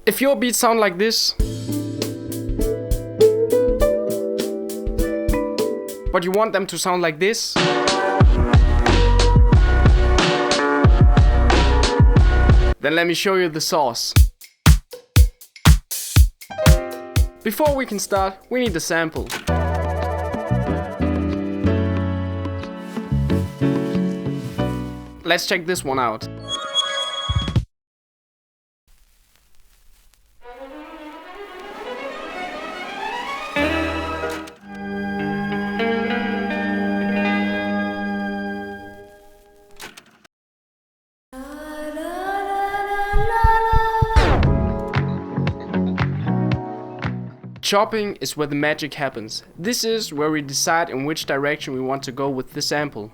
If your beats sound like this, but you want them to sound like this, then let me show you the sauce. Before we can start, we need a sample. Let's check this one out. Chopping is where the magic happens. This is where we decide in which direction we want to go with the sample.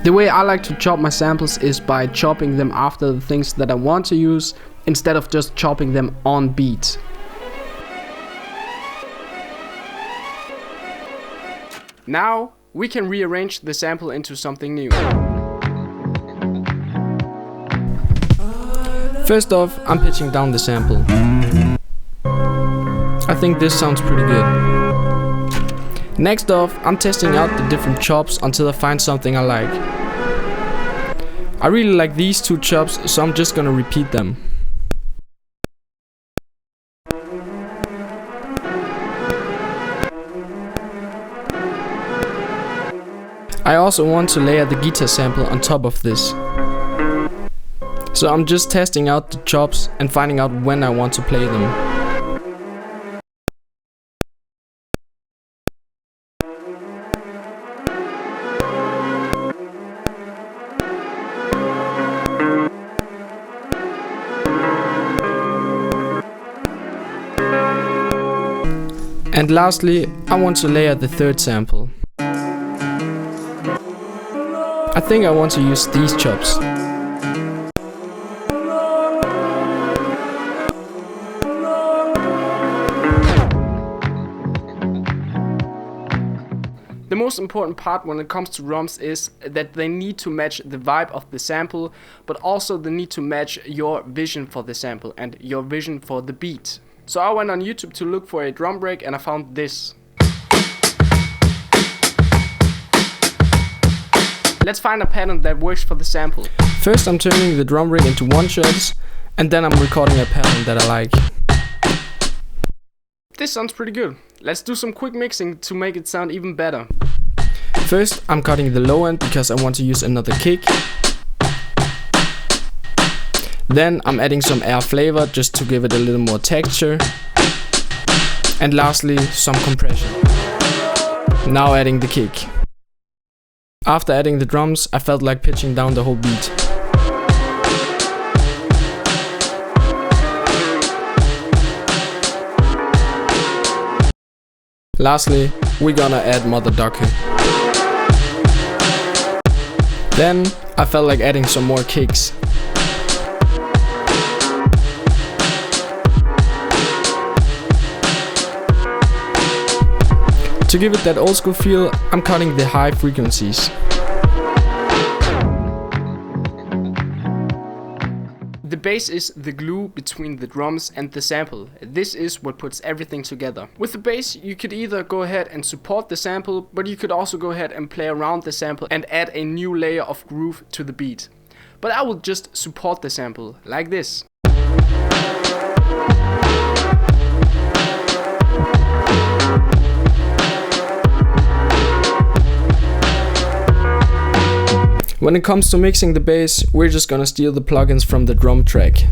The way I like to chop my samples is by chopping them after the things that I want to use, instead of just chopping them on beat. Now we can rearrange the sample into something new. First off, I'm pitching down the sample. I think this sounds pretty good. Next off, I'm testing out the different chops until I find something I like. I really like these two chops, so I'm just gonna repeat them. I also want to layer the guitar sample on top of this. So I'm just testing out the chops and finding out when I want to play them. And lastly, I want to layer the third sample. I think I want to use these chops. The most important part when it comes to drums is that they need to match the vibe of the sample, but also they need to match your vision for the sample and your vision for the beat. So I went on YouTube to look for a drum break and I found this. Let's find a pattern that works for the sample. First I'm turning the drum break into one shots, and then I'm recording a pattern that I like. This sounds pretty good. Let's do some quick mixing to make it sound even better. First I'm cutting the low end because I want to use another kick. Then I'm adding some air flavor just to give it a little more texture. And lastly, some compression. Now adding the kick. After adding the drums, I felt like pitching down the whole beat. Lastly, we're gonna add Mother Ducker. Then I felt like adding some more kicks. To give it that old school feel, I'm cutting the high frequencies. The bass is the glue between the drums and the sample. This is what puts everything together. With the bass, you could either go ahead and support the sample, but you could also go ahead and play around the sample and add a new layer of groove to the beat. But I will just support the sample, like this. When it comes to mixing the bass, we're just gonna steal the plugins from the drum track.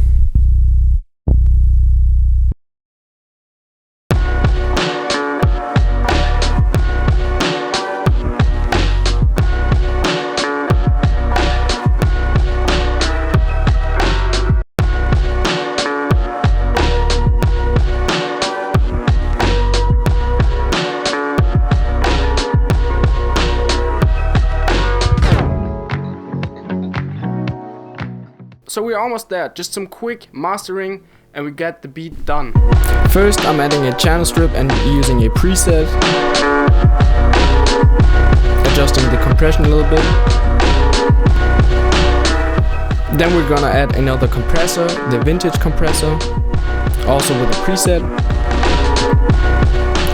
So we're almost there, just some quick mastering and we get the beat done. First I'm adding a channel strip and using a preset. Adjusting the compression a little bit. Then we're gonna add another compressor, the vintage compressor, also with a preset.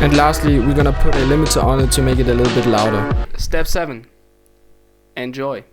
And lastly, we're gonna put a limiter on it to make it a little bit louder. Step 7. Enjoy.